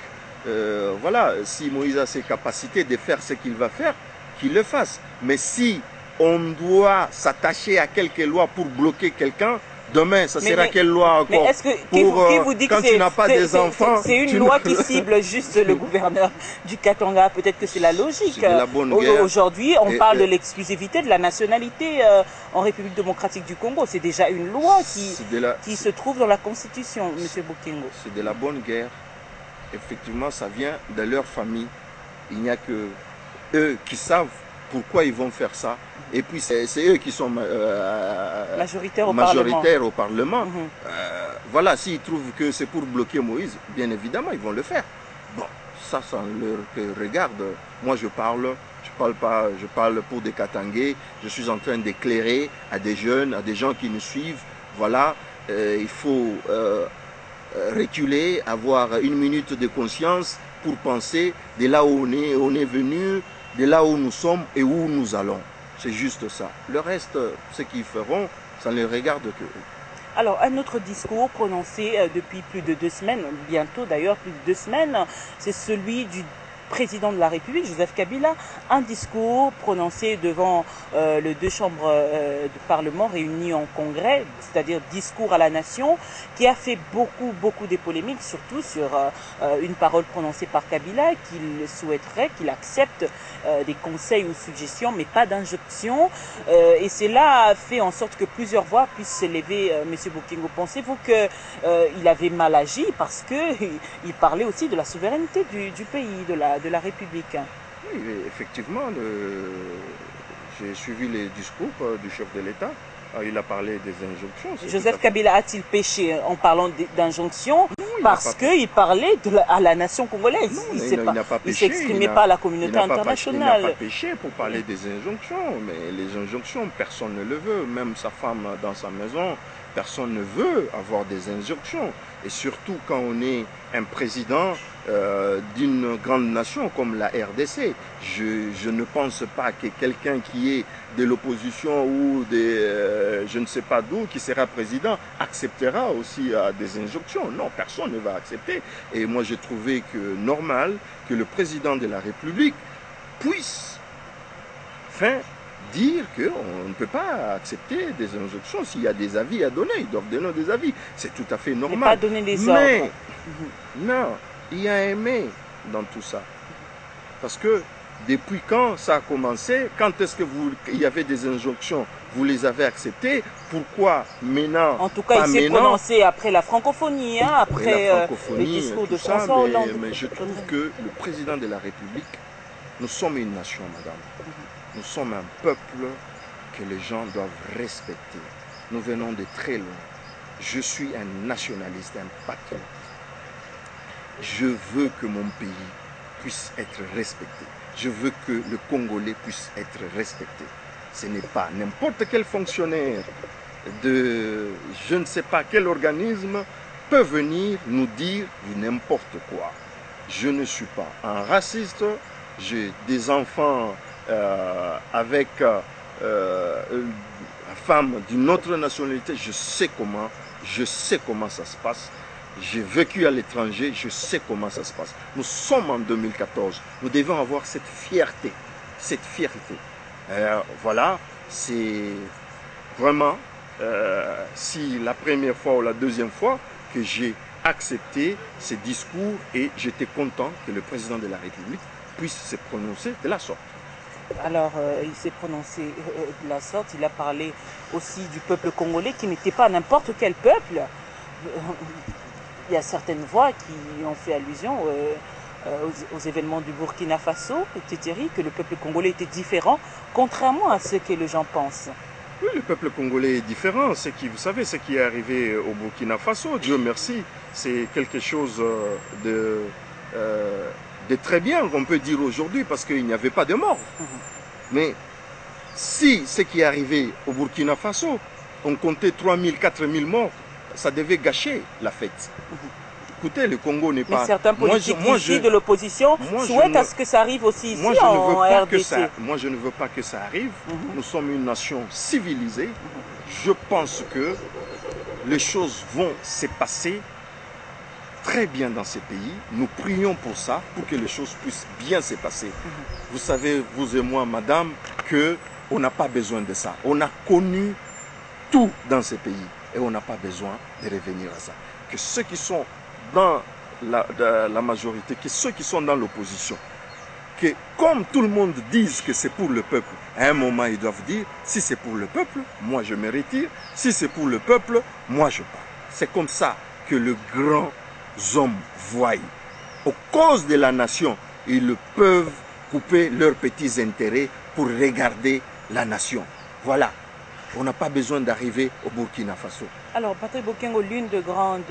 Speaker 2: Voilà, si Moïse a ses capacités de faire ce qu'il va faire, qu'il le fasse. Mais si on doit s'attacher à quelques lois pour bloquer quelqu'un, demain, ça sera quelle loi encore?
Speaker 1: Mais est-ce que qui vous dit
Speaker 2: quand
Speaker 1: que
Speaker 2: tu n'as pas des enfants,
Speaker 1: c'est une loi qui cible juste le gouverneur du Katanga? Peut-être que c'est la logique.
Speaker 2: C'est de la bonne guerre.
Speaker 1: Aujourd'hui, on parle de l'exclusivité de la nationalité en République démocratique du Congo. C'est déjà une loi qui se trouve dans la Constitution, M. Bokingo.
Speaker 2: C'est de la bonne guerre. Effectivement, ça vient de leur famille. Il n'y a que eux qui savent pourquoi ils vont faire ça. Et puis c'est eux qui sont
Speaker 1: majoritaires
Speaker 2: au Parlement. Voilà, s'ils trouvent que c'est pour bloquer Moïse, bien évidemment, ils vont le faire. Bon, ça leur regarde. Moi, je parle pour des Katangais. Je suis en train d'éclairer à des jeunes, à des gens qui nous suivent. Voilà, il faut reculer, avoir une minute de conscience pour penser de là où on est venu, de là où nous sommes et où nous allons. C'est juste ça. Le reste, ce qu'ils feront, ça ne les regarde que eux.
Speaker 1: Alors, un autre discours prononcé depuis plus de 2 semaines, bientôt d'ailleurs plus de 2 semaines, c'est celui du président de la République, Joseph Kabila, un discours prononcé devant les 2 chambres du Parlement réunies en congrès, c'est-à-dire discours à la nation, qui a fait beaucoup de polémiques, surtout sur une parole prononcée par Kabila, qu'il souhaiterait qu'il accepte des conseils ou suggestions, mais pas d'injonctions. Et cela a fait en sorte que plusieurs voix puissent s'élever. Monsieur Bokingo, pensez-vous qu'il avait mal agi parce qu'il parlait aussi de la souveraineté du pays, de la République?
Speaker 2: Oui, effectivement, j'ai suivi les discours du chef de l'État. Il a parlé des injonctions.
Speaker 1: Joseph Kabila a-t-il péché en parlant d'injonctions parce qu'il parlait à la nation congolaise?
Speaker 2: Non, il n'a pas péché.
Speaker 1: Il ne s'exprimait pas à la communauté internationale.
Speaker 2: Il n'a pas péché pour parler des injonctions, mais les injonctions, personne ne le veut. Même sa femme dans sa maison, personne ne veut avoir des injonctions. Et surtout quand on est un président d'une grande nation comme la RDC. Je ne pense pas que quelqu'un qui est de l'opposition ou je ne sais pas d'où, qui sera président, acceptera aussi des injonctions. Non, personne ne va accepter. Et moi, j'ai trouvé que normal que le président de la République puisse dire qu'on ne peut pas accepter des injonctions. S'il y a des avis à donner, ils doivent donner des avis. C'est tout à fait normal.
Speaker 1: Mais pas donner des ordres.
Speaker 2: Mais, non, il y a un mais dans tout ça. Parce que depuis quand ça a commencé? Quand est-ce qu'il y avait des injonctions? Vous les avez acceptées? Pourquoi maintenant?
Speaker 1: En tout cas, il s'est prononcé après la francophonie, hein, après
Speaker 2: le
Speaker 1: discours de François Hollande.
Speaker 2: Mais je trouve que le président de la République, nous sommes une nation, madame. Nous sommes un peuple que les gens doivent respecter. Nous venons de très loin. Je suis un nationaliste, un patriote. Je veux que mon pays puisse être respecté. Je veux que le Congolais puisse être respecté. Ce n'est pas n'importe quel fonctionnaire de je ne sais pas quel organisme peut venir nous dire du n'importe quoi. Je ne suis pas un raciste. J'ai des enfants avec une femme d'une autre nationalité. Je sais comment ça se passe. j'ai vécu à l'étranger, je sais comment ça se passe. Nous sommes en 2014, nous devons avoir cette fierté. Cette fierté. Voilà, c'est vraiment, si la première fois ou la deuxième fois que j'ai accepté ces discours et j'étais content que le président de la République puisse se prononcer de la sorte.
Speaker 1: Alors, il s'est prononcé de la sorte, il a parlé aussi du peuple congolais qui n'était pas n'importe quel peuple. Il y a certaines voix qui ont fait allusion aux événements du Burkina Faso, Tétéri, que le peuple congolais était différent, contrairement à ce que les gens pensent.
Speaker 2: Oui, le peuple congolais est différent. Vous savez, ce qui est arrivé au Burkina Faso, Dieu merci, c'est quelque chose de très bien qu'on peut dire aujourd'hui parce qu'il n'y avait pas de mort. Mais si ce qui est arrivé au Burkina Faso, on comptait 3 000, 4 000 morts, ça devait gâcher la fête. Écoutez, le Congo n'est pas...
Speaker 1: Mais certains politiques ici de l'opposition souhaitent à ce que ça arrive aussi ici en RDC.
Speaker 2: Moi, je ne veux pas que ça arrive. Nous sommes une nation civilisée. Je pense que les choses vont se passer très bien dans ces pays. Nous prions pour ça, pour que les choses puissent bien se passer. Vous savez, vous et moi, madame, qu'on n'a pas besoin de ça. On a connu tout dans ces pays et on n'a pas besoin de revenir à ça. Que ceux qui sont dans la majorité, que ceux qui sont dans l'opposition, que comme tout le monde dise que c'est pour le peuple, à un moment ils doivent dire, si c'est pour le peuple, moi je me retire, si c'est pour le peuple, moi je pars. C'est comme ça que les grands hommes voient. Aux causes de la nation, ils peuvent couper leurs petits intérêts pour regarder la nation. Voilà. On n'a pas besoin d'arriver au Burkina Faso.
Speaker 1: Alors, Patrick Bokengo, l'une des grandes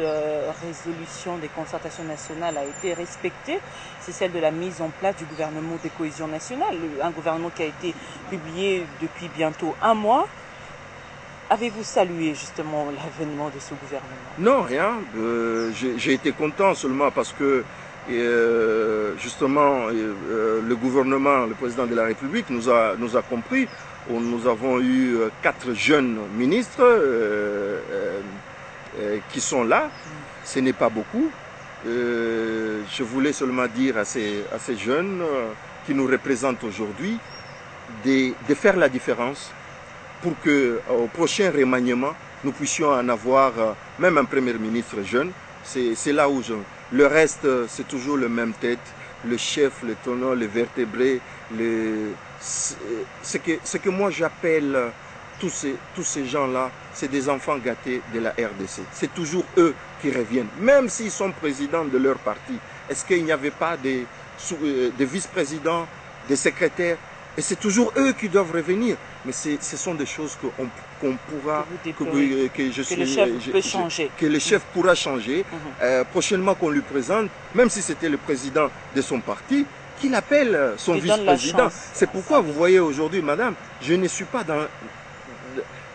Speaker 1: résolutions des concertations nationales a été respectée. C'est celle de la mise en place du gouvernement de cohésion nationale, un gouvernement qui a été publié depuis bientôt un mois. Avez-vous salué justement l'avènement de ce gouvernement?
Speaker 2: Non, rien. J'ai été content seulement parce que justement le gouvernement, le président de la République nous a compris. Nous avons eu 4 jeunes ministres qui sont là. Ce n'est pas beaucoup. Je voulais seulement dire à ces jeunes qui nous représentent aujourd'hui de faire la différence pour qu'au prochain remaniement, nous puissions en avoir même un premier ministre jeune. C'est là où le reste, c'est toujours le même tête. Le chef, le tonneau, les vertébrés, ce que moi j'appelle tous ces gens-là, c'est des enfants gâtés de la RDC. C'est toujours eux qui reviennent, même s'ils sont présidents de leur parti. Est-ce qu'il n'y avait pas des vice-présidents, des secrétaires? Et c'est toujours eux qui doivent revenir. Mais ce sont des choses qu'on pourra, que le chef pourra changer. Prochainement qu'on lui présente, même si c'était le président de son parti, qu'il appelle son vice-président. C'est pourquoi vous voyez aujourd'hui, madame, je ne suis pas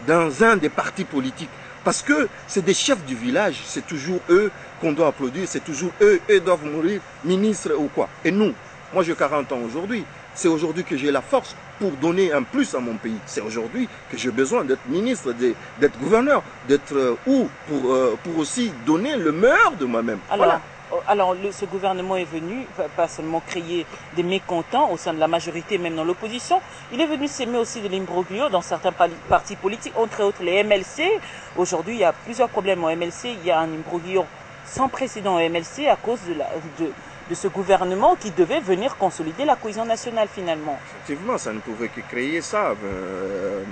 Speaker 2: dans un des partis politiques. Parce que c'est des chefs du village, c'est toujours eux qu'on doit applaudir, c'est toujours eux doivent mourir, ministres ou quoi. Et nous, moi j'ai 40 ans aujourd'hui, c'est aujourd'hui que j'ai la force pour donner un plus à mon pays. C'est aujourd'hui que j'ai besoin d'être ministre, d'être gouverneur, d'être pour aussi donner le meilleur de moi-même.
Speaker 1: Alors, ce gouvernement est venu, pas seulement créer des mécontents au sein de la majorité, même dans l'opposition, il est venu s'aimer aussi de l'imbroglio dans certains partis politiques, entre autres les MLC. Aujourd'hui, il y a plusieurs problèmes au MLC. Il y a un imbroglio sans précédent au MLC à cause de ce gouvernement qui devait venir consolider la cohésion nationale finalement.
Speaker 2: Effectivement, ça ne pouvait que créer ça.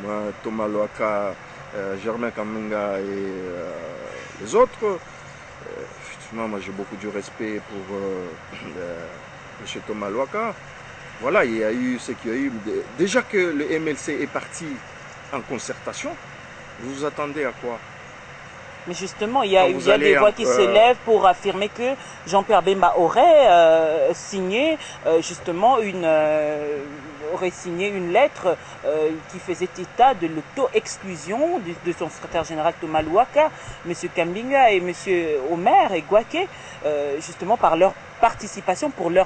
Speaker 2: Moi, Thomas Loaka, Germain Kamenga et les autres, moi j'ai beaucoup de respect pour M. Thomas Loaka. Voilà, il y a eu ce qu'il y a eu. Déjà que le MLC est parti en concertation, vous vous attendez à quoi?
Speaker 1: Mais justement, il y a des voix qui se lèvent pour affirmer que Jean-Pierre Bemba aurait signé une lettre qui faisait état de l'auto-exclusion de son secrétaire général Thomas Loaka, M. Kambinga et M. Omer et Gouaké, justement pour leur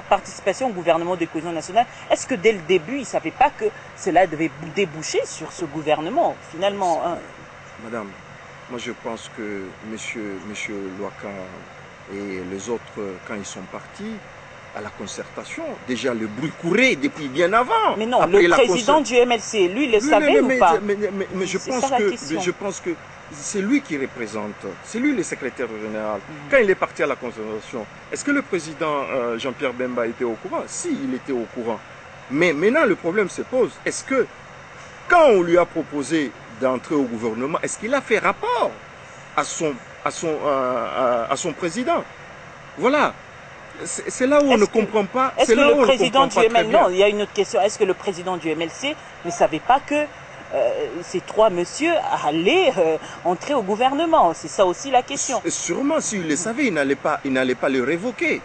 Speaker 1: participation au gouvernement de cohésion nationale. Est-ce que dès le début, ils ne savaient pas que cela devait déboucher sur ce gouvernement, finalement?
Speaker 2: Madame, moi je pense que M. Loaka Et les autres, quand ils sont partis, à la concertation, déjà le bruit courait depuis bien avant.
Speaker 1: Mais non, après le président du MLC, lui, il le savait ou pas?
Speaker 2: Mais je pense que c'est lui qui représente, c'est lui le secrétaire général. Quand il est parti à la concertation, est-ce que le président Jean-Pierre Bemba était au courant? Si, il était au courant. Mais maintenant, le problème se pose. Est-ce que, quand on lui a proposé d'entrer au gouvernement, est-ce qu'il a fait rapport à son président? Voilà. C'est là où on ne comprend pas.
Speaker 1: Est-ce que le président du MLC, non, il y a une autre question. Est-ce que le président du MLC ne savait pas que ces trois messieurs allaient entrer au gouvernement? C'est ça aussi la question.
Speaker 2: Sûrement, s'il le savait, il n'allait pas le révoquer.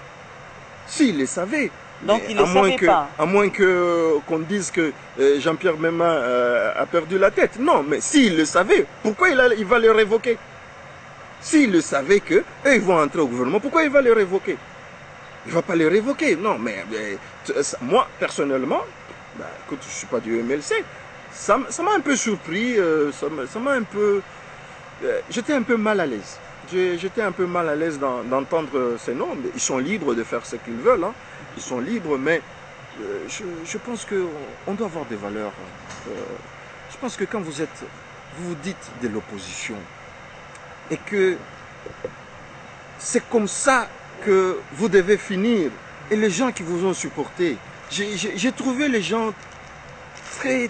Speaker 2: S'il le savait.
Speaker 1: Donc il ne savait pas.
Speaker 2: À moins qu'on dise que Jean-Pierre Bemba a perdu la tête. Non, mais s'il le savait, pourquoi il va le révoquer? S'il le savait qu'eux, ils vont entrer au gouvernement, pourquoi il va le révoquer? Il ne va pas le révoquer. Non, mais moi, personnellement, écoute, je ne suis pas du MLC, ça m'a un peu surpris, ça m'a un peu... J'étais un peu mal à l'aise. J'étais un peu mal à l'aise d'entendre ces noms. Mais ils sont libres de faire ce qu'ils veulent. Hein. Ils sont libres, mais je pense qu'on doit avoir des valeurs. Je pense que quand vous vous dites de l'opposition, et que c'est comme ça que vous devez finir, et les gens qui vous ont supporté, j'ai trouvé les gens très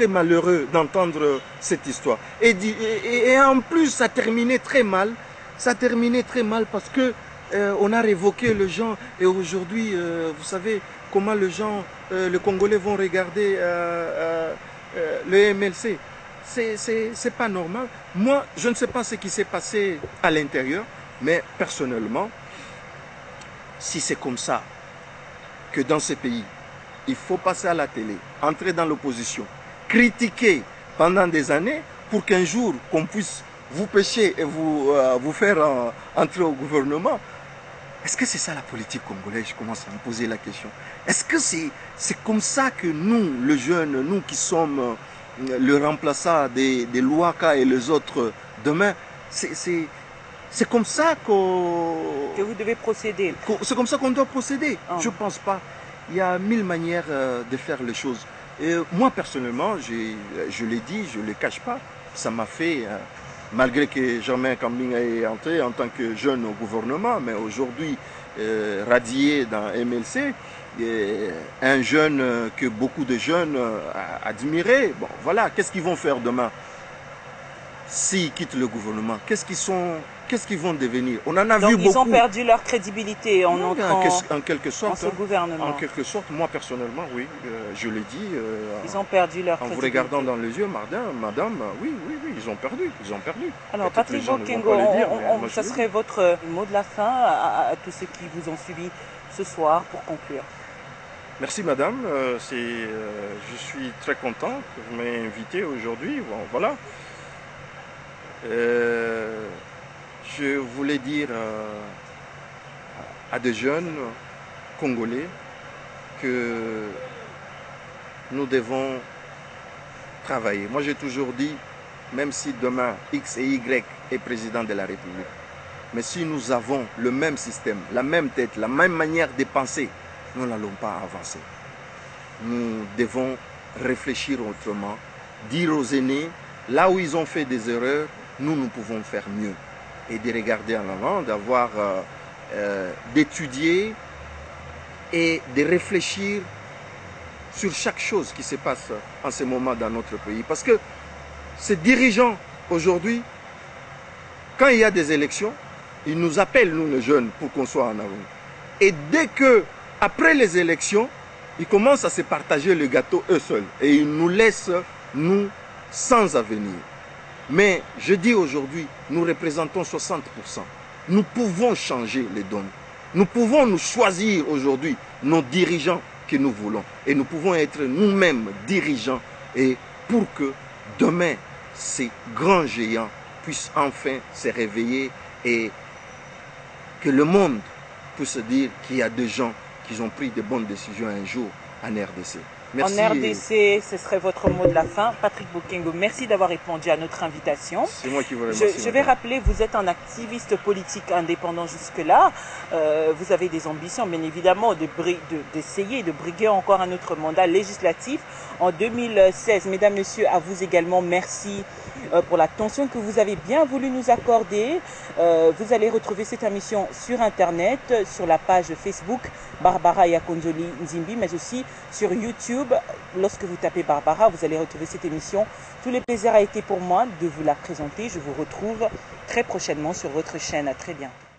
Speaker 2: malheureux d'entendre cette histoire. Et en plus, ça terminait très mal. Ça terminait très mal parce que on a révoqué les gens. Et aujourd'hui, vous savez comment les Congolais vont regarder le MLC. C'est pas normal. Moi, je ne sais pas ce qui s'est passé à l'intérieur, mais personnellement, si c'est comme ça que dans ces pays, il faut passer à la télé, entrer dans l'opposition, critiquer pendant des années pour qu'un jour qu'on puisse vous pêcher et vous faire entrer au gouvernement. Est-ce que c'est ça la politique congolaise? Je commence à me poser la question. Est-ce que c'est comme ça que nous, les jeunes, nous qui sommes le remplaçant des Louaka et les autres demain, c'est comme ça que
Speaker 1: vous devez procéder.
Speaker 2: C'est comme ça qu'on doit procéder. Je ne pense pas. Il y a mille manières de faire les choses. Et moi, personnellement, je l'ai dit, je ne le cache pas, ça m'a fait, malgré que Germain Kambing est entré en tant que jeune au gouvernement, mais aujourd'hui radié dans MLC, un jeune que beaucoup de jeunes admiraient. Bon, voilà, qu'est-ce qu'ils vont faire demain? S'ils quittent le gouvernement, qu'est-ce qu'ils vont devenir? On en a vu beaucoup.
Speaker 1: Ils ont perdu leur crédibilité en entrant
Speaker 2: en quelque sorte,
Speaker 1: dans ce gouvernement.
Speaker 2: En quelque sorte, moi personnellement, oui, je l'ai dit.
Speaker 1: Ils ont perdu leur
Speaker 2: crédibilité. En vous regardant dans les yeux, madame, oui, ils ont perdu.
Speaker 1: Alors, Patrick Bokengo, ça serait votre mot de la fin à tous ceux qui vous ont suivi ce soir pour conclure.
Speaker 2: Merci madame, je suis très content que vous m'ayez invité aujourd'hui. Bon, voilà. Je voulais dire à des jeunes Congolais que nous devons travailler. Moi j'ai toujours dit, même si demain X et Y est président de la République, mais si nous avons le même système, la même tête, la même manière de penser, nous n'allons pas avancer. Nous devons réfléchir autrement, dire aux aînés, là où ils ont fait des erreurs, nous pouvons faire mieux. Et de regarder en avant, d'étudier et de réfléchir sur chaque chose qui se passe en ce moment dans notre pays. Parce que ces dirigeants, aujourd'hui, quand il y a des élections, ils nous appellent, nous les jeunes, pour qu'on soit en avant. Et dès que, après les élections, ils commencent à se partager le gâteau eux seuls. Et ils nous laissent, nous, sans avenir. Mais je dis aujourd'hui, nous représentons 60%. Nous pouvons changer les donnes. Nous pouvons nous choisir aujourd'hui nos dirigeants que nous voulons. Et nous pouvons être nous-mêmes dirigeants et pour que demain, ces grands géants puissent enfin se réveiller et que le monde puisse dire qu'il y a des gens qui ont pris de bonnes décisions un jour en RDC. Merci.
Speaker 1: En RDC, ce serait votre mot de la fin. Patrick Bokengo, merci d'avoir répondu à notre invitation.
Speaker 2: C'est moi qui vous remercie.
Speaker 1: Je vais rappeler, vous êtes un activiste politique indépendant jusque-là. Vous avez des ambitions, bien évidemment, d'essayer de briguer encore un autre mandat législatif en 2016. Mesdames, Messieurs, à vous également, merci pour l'attention que vous avez bien voulu nous accorder. Vous allez retrouver cette émission sur Internet, sur la page Facebook Barbara Yakonzoli Nzimbi, mais aussi sur YouTube. Lorsque vous tapez Barbara, vous allez retrouver cette émission. Tout le plaisir a été pour moi de vous la présenter. Je vous retrouve très prochainement sur votre chaîne. À très bientôt.